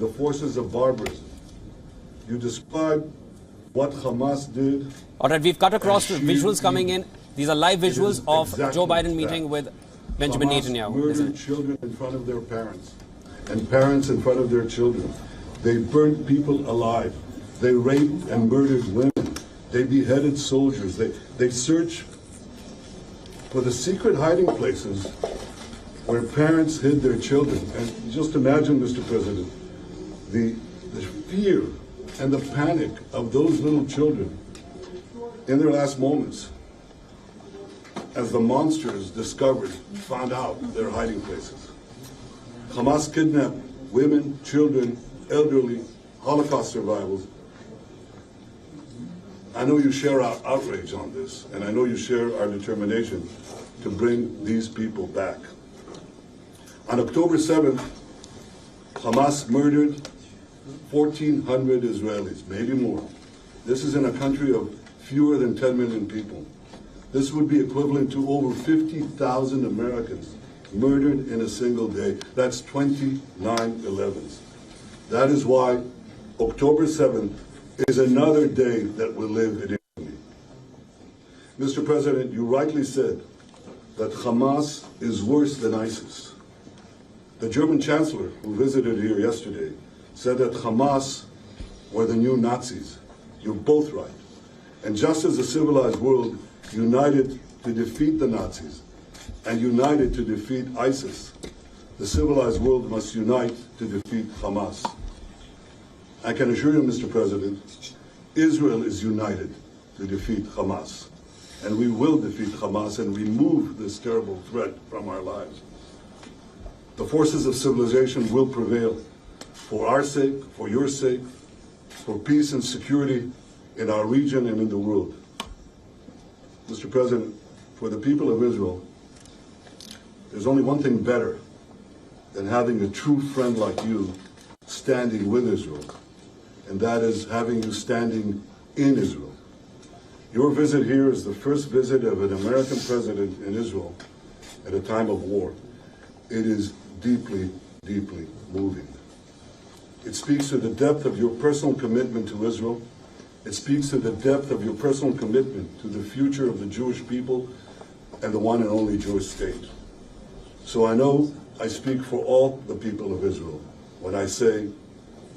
the forces of barbarism. You describe what Hamas did. All right, we've cut across to visuals coming in. These are live visuals of exactly Joe Biden meeting with Benjamin Hamas Netanyahu. Murdered children in front of their parents, and parents in front of their children. They burnt people alive. They raped and murdered women. They beheaded soldiers. They searched for the secret hiding places where parents hid their children. And just imagine, Mr. President, the fear and the panic of those little children in their last moments as the monsters found out their hiding places. Hamas kidnapped women, children, elderly, Holocaust survivors. I know you share our outrage on this, and I know you share our determination to bring these people back. On October 7th, Hamas murdered 1,400 Israelis, maybe more. This is in a country of fewer than 10 million people. This would be equivalent to over 50,000 Americans murdered in a single day. That's 29 11s. That is why October 7th is another day that will live in infamy. Mr. President, you rightly said that Hamas is worse than ISIS. The German chancellor who visited here yesterday said that Hamas were the new Nazis. You're both right. And just as the civilized world united to defeat the Nazis and united to defeat ISIS, the civilized world must unite to defeat Hamas. I can assure you, Mr. President, Israel is united to defeat Hamas. And we will defeat Hamas and remove this terrible threat from our lives. The forces of civilization will prevail for our sake, for your sake, for peace and security in our region and in the world. Mr. President, for the people of Israel, there's only one thing better than having a true friend like you standing with Israel, and that is having you standing in Israel. Your visit here is the first visit of an American president in Israel at a time of war. It is deeply, deeply moving. It speaks to the depth of your personal commitment to Israel. It speaks to the depth of your personal commitment to the future of the Jewish people and the one and only Jewish state. So I know I speak for all the people of Israel when I say,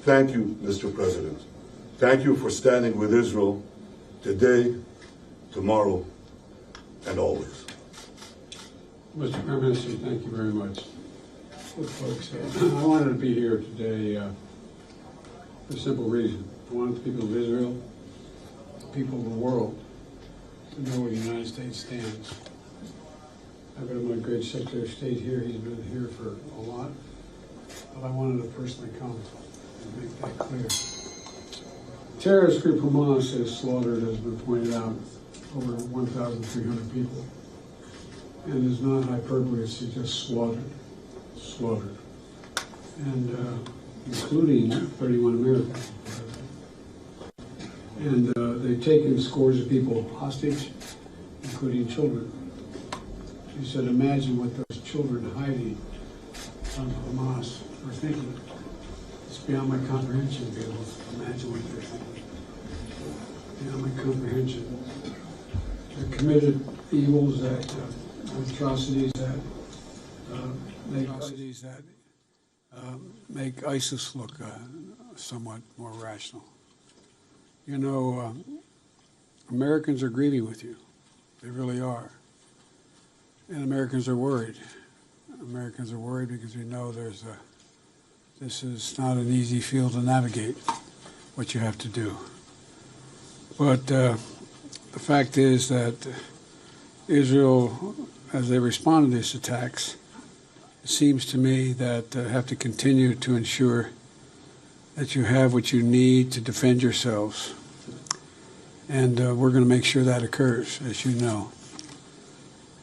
thank you, Mr. President. Thank you for standing with Israel today, tomorrow, and always. Mr. Prime Minister, thank you very much. Look, folks, I wanted to be here today for a simple reason. I wanted the people of Israel, the people of the world, to know where the United States stands. I've got my great Secretary of State here. He's been here for a lot. But I wanted to personally come and make that clear. Terrorist group Hamas has slaughtered, as has been pointed out, over 1,300 people. And it's not hyperbole, it's just slaughtered. And including 31 Americans. And they've taken scores of people hostage, including children. He said, imagine what those children hiding from Hamas are thinking. It's beyond my comprehension to be able to imagine what they're thinking. Beyond my comprehension. They committed evils atrocities that make ISIS look somewhat more rational. You know, Americans are grieving with you. They really are. And Americans are worried. Americans are worried because we know this is not an easy field to navigate, what you have to do. But the fact is that Israel, as they respond to these attacks, it seems to me that have to continue to ensure that you have what you need to defend yourselves. And we're going to make sure that occurs, as you know.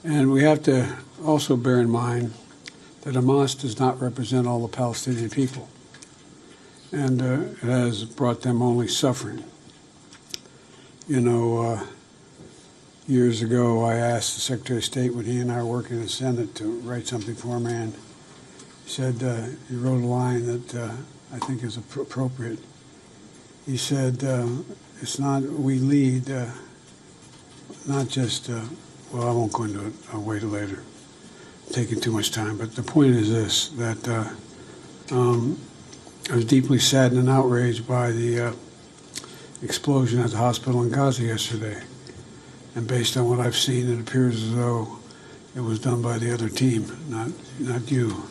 And we have to also bear in mind that Hamas does not represent all the Palestinian people. And it has brought them only suffering. You know, years ago I asked the Secretary of State when he and I were working in the Senate to write something for him, and he said, he wrote a line that I think is appropriate. He said, it's not, we lead, not just, well, I won't go into it. I'll wait later. Taking too much time. But the point is this, that I was deeply saddened and outraged by the explosion at the hospital in Gaza yesterday. And based on what I've seen, it appears as though it was done by the other team, not you.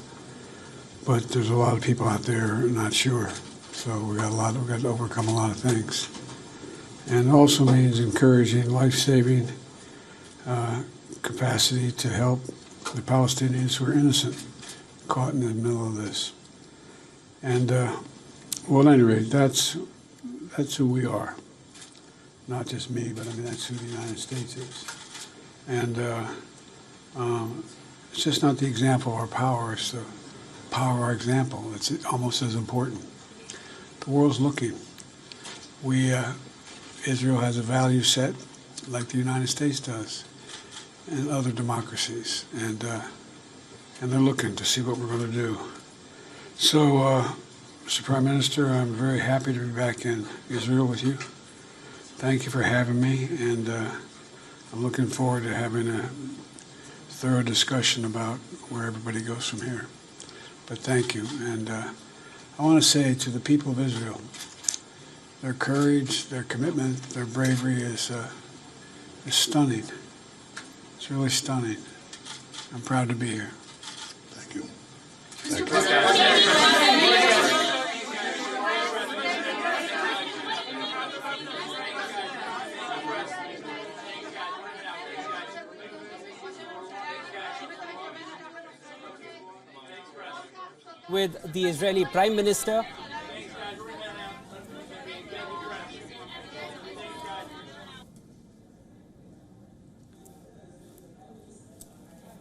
But there's a lot of people out there not sure. So we've got to overcome a lot of things. And it also means encouraging life-saving capacity to help the Palestinians who are innocent, caught in the middle of this. And well, at any rate, that's who we are. Not just me, but I mean that's who the United States is. And it's just not the example of our power; it's the power of our example. It's almost as important. The world's looking. Israel has a value set like the United States does, and other democracies, and they're looking to see what we're going to do. So, Mr. Prime Minister, I'm very happy to be back in Israel with you. Thank you for having me, and I'm looking forward to having a thorough discussion about where everybody goes from here. But thank you, and I want to say to the people of Israel, their courage, their commitment, their bravery is stunning. It's really stunning. I'm proud to be here. Thank you. Thank you. With the Israeli Prime Minister.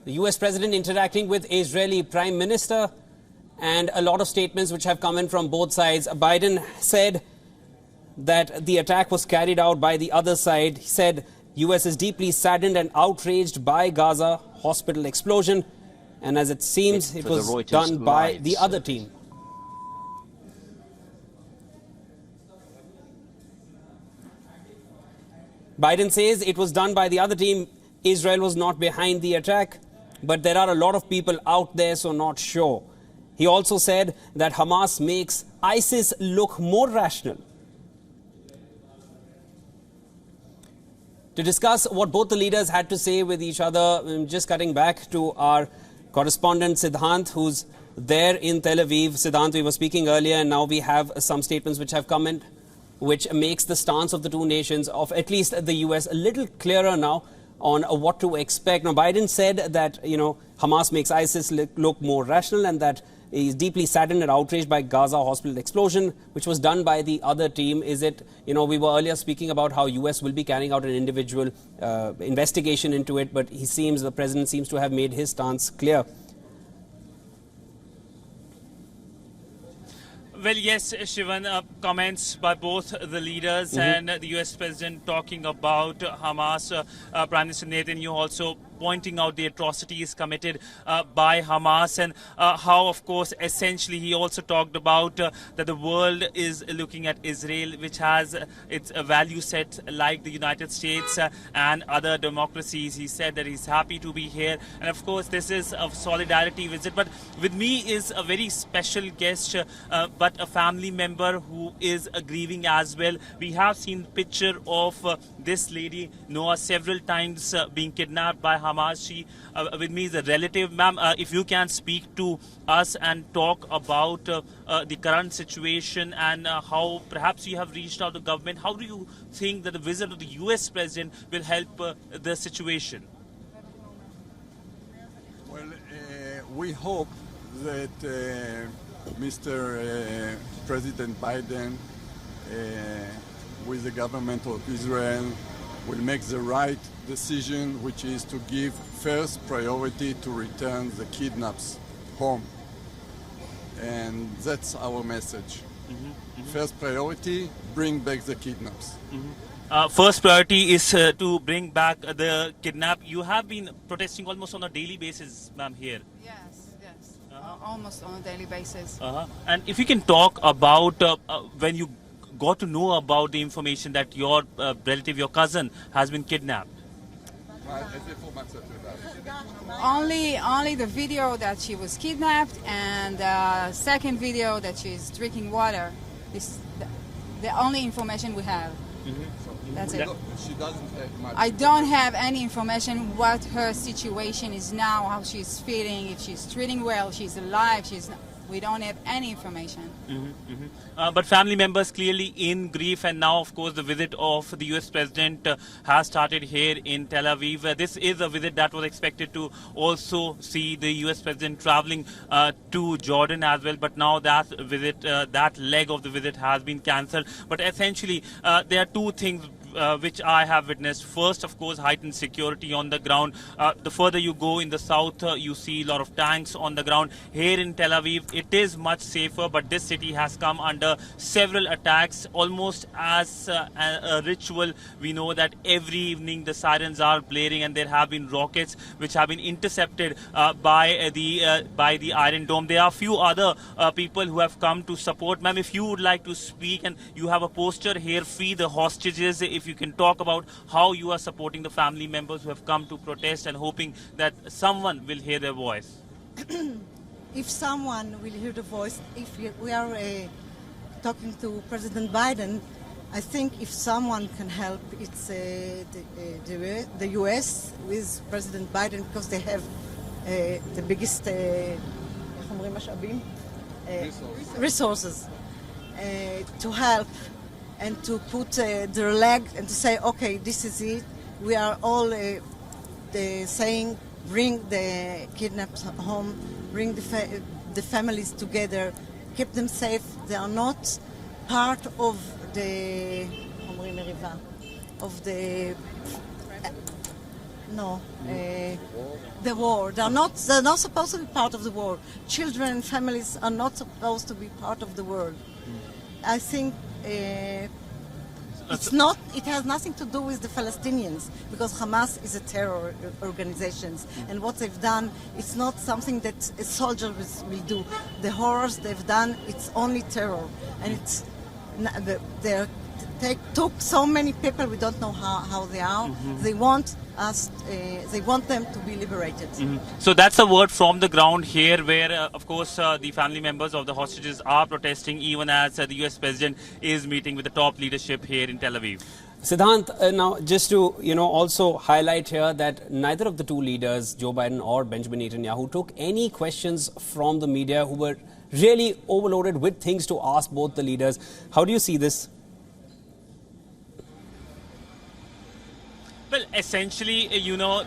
The US President interacting with Israeli Prime Minister, and a lot of statements which have come in from both sides. Biden said that the attack was carried out by the other side. He said US is deeply saddened and outraged by Gaza Hospital explosion, and as it seems, it was done by the other team. Biden says it was done by the other team. Israel was not behind the attack, but there are a lot of people out there, so not sure. He also said that Hamas makes ISIS look more rational. To discuss what both the leaders had to say with each other, I'm just cutting back to our correspondent Siddhant, who's there in Tel Aviv. Siddhant, we were speaking earlier, and now we have some statements which have come in, which makes the stance of the two nations, of at least the US, a little clearer now on what to expect. Now, Biden said that, Hamas makes ISIS look more rational, and that he's deeply saddened and outraged by Gaza Hospital explosion, which was done by the other team. Is it, we were earlier speaking about how US will be carrying out an individual investigation into it, but the president seems to have made his stance clear. Well, yes, Shivan, comments by both the leaders and the US president talking about Hamas. Prime Minister Netanyahu also pointing out the atrocities committed by Hamas, and how, of course, essentially he also talked about that the world is looking at Israel, which has its value set like the United States and other democracies. He said that he's happy to be here, and of course this is a solidarity visit. But with me is a very special guest, but a family member who is grieving as well. We have seen picture of this lady, Noah, several times being kidnapped by Hamas. She, with me, is a relative. Ma'am, if you can speak to us and talk about the current situation and how perhaps you have reached out to government, how do you think that the visit of the US president will help the situation? Well, we hope that Mr. President Biden, with the government of Israel, will make the right decision, which is to give first priority to return the kidnapped home. And that's our message. First priority, bring back the kidnaps. First priority is to bring back the kidnapped. You have been protesting almost on a daily basis, ma'am, here. Yes, yes. almost on a daily basis. And if you can talk about when you got to know about the information that your relative, your cousin, has been kidnapped. Only the video that she was kidnapped and the second video that she's drinking water is the only information we have. That's it. She doesn't have much. I don't have any information what her situation is now, how she's feeling, if she's treating well, she's alive, we don't have any information. But family members clearly in grief, and now of course the visit of the US President has started here in Tel Aviv. This is a visit that was expected to also see the US President traveling to Jordan as well, but now that visit, that leg of the visit has been cancelled. But essentially there are two things which I have witnessed. First, of course, heightened security on the ground. The further you go in the south, you see a lot of tanks on the ground. Here in Tel Aviv, it is much safer, but this city has come under several attacks, almost as a ritual. We know that every evening the sirens are blaring, and there have been rockets which have been intercepted by the Iron Dome. There are a few other people who have come to support. Ma'am, if you would like to speak, and you have a poster here, Free the Hostages. If you can talk about how you are supporting the family members who have come to protest and hoping that someone will hear their voice. If someone will hear the voice, if we are talking to President Biden, I think if someone can help, it's the US with President Biden, because they have the biggest resources to help and to put their leg and to say, okay, this is it. We are all saying, bring the kidnapped home, bring the families together, keep them safe. They are not part of the the war. They're not supposed to be part of the war. Children and families are not supposed to be part of the world. I think it has nothing to do with the Palestinians, because Hamas is a terror organization, and what they've done, it's not something that a soldier will do. The horrors they've done, it's only terror, and they took so many people, we don't know how they are. They want them to be liberated. So that's a word from the ground here, where of course the family members of the hostages are protesting, even as the US President is meeting with the top leadership here in Tel Aviv. Siddhant, now just to also highlight here that neither of the two leaders, Joe Biden or Benjamin Netanyahu, took any questions from the media, who were really overloaded with things to ask both the leaders. How do you see this? Well, essentially,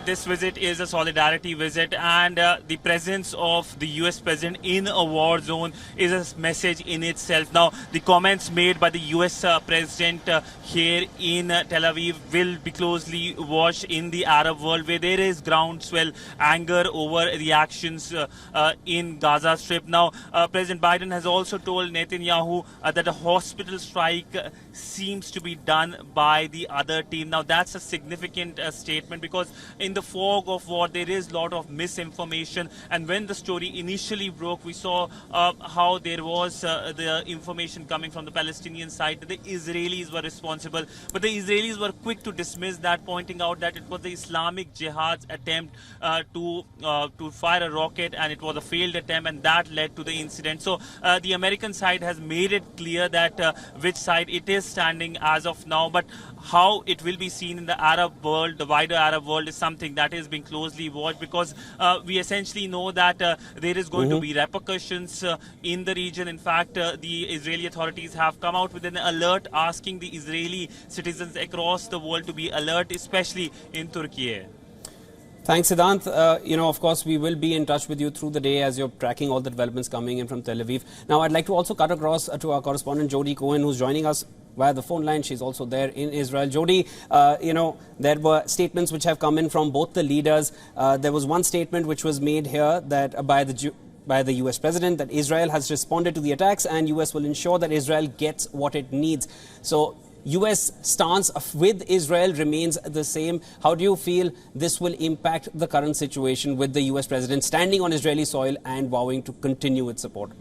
this visit is a solidarity visit, and the presence of the US President in a war zone is a message in itself. Now, the comments made by the US President here in Tel Aviv will be closely watched in the Arab world, where there is groundswell anger over the actions in Gaza Strip. Now, President Biden has also told Netanyahu that a hospital strike seems to be done by the other team. Now, that's a significant statement, because in the fog of war there is a lot of misinformation, and when the story initially broke, we saw how there was the information coming from the Palestinian side that the Israelis were responsible, but the Israelis were quick to dismiss that, pointing out that it was the Islamic Jihad's attempt to fire a rocket, and it was a failed attempt, and that led to the incident. So the American side has made it clear that which side it is standing as of now, but how it will be seen in the Arab world, the wider Arab world, is something that is being closely watched, because we essentially know that there is going to be repercussions in the region. In fact, the Israeli authorities have come out with an alert asking the Israeli citizens across the world to be alert, especially in Turkey. Thanks, Siddhant. Of course, we will be in touch with you through the day as you're tracking all the developments coming in from Tel Aviv. Now, I'd like to also cut across to our correspondent, Jody Cohen, who's joining us via the phone line. She's also there in Israel. Jody, there were statements which have come in from both the leaders. There was one statement which was made here that by the US President, that Israel has responded to the attacks and US will ensure that Israel gets what it needs. So US stance with Israel remains the same. How do you feel this will impact the current situation with the US president standing on Israeli soil and vowing to continue its support?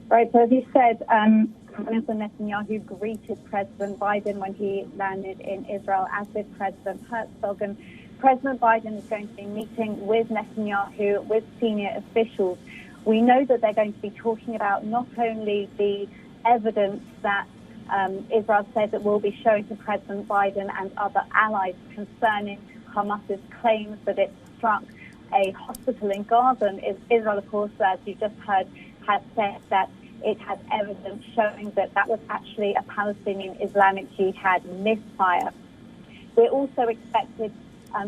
Right, so as you said, Prime Minister Netanyahu greeted President Biden when he landed in Israel, as did President Herzog. And President Biden is going to be meeting with Netanyahu, with senior officials. We know that they're going to be talking about not only the evidence that Israel says it will be showing to President Biden and other allies concerning Hamas's claims that it struck a hospital in Gaza. And Israel, of course, as you just heard, has said that it has evidence showing that that was actually a Palestinian Islamic Jihad misfire. We're also expected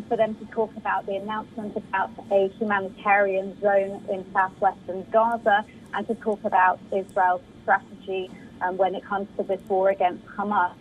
for them to talk about the announcement about a humanitarian zone in southwestern Gaza and to talk about Israel's strategy when it comes to this war against Hamas.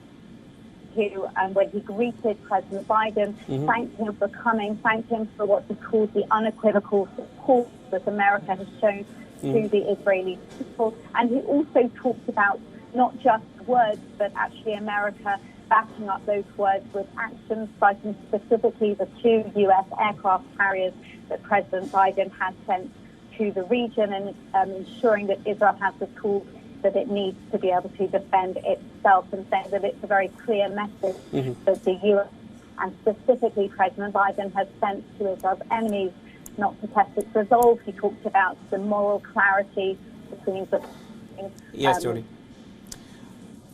Who, when he greeted President Biden, thanked him for coming, thanked him for what he called the unequivocal support that America has shown to the Israeli people. And he also talked about not just words, but actually America backing up those words with actions, citing specifically the 2 U.S. aircraft carriers that President Biden has sent to the region and ensuring that Israel has the tools that it needs to be able to defend itself, and saying that it's a very clear message that the U.S. and specifically President Biden has sent to Israel's enemies not to test its resolve. He talked about the moral clarity between the... Yes, Jody.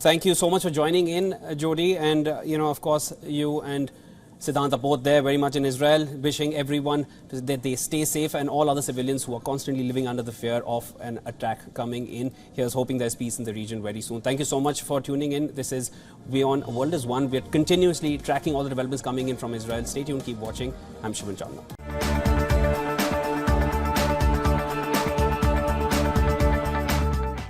Thank you so much for joining in, Jody. And, of course, you and Siddhant are both there very much in Israel, wishing everyone that they stay safe and all other civilians who are constantly living under the fear of an attack coming in. Here's hoping there's peace in the region very soon. Thank you so much for tuning in. This is WION World is One. We're continuously tracking all the developments coming in from Israel. Stay tuned, keep watching. I'm Shivan Chandna.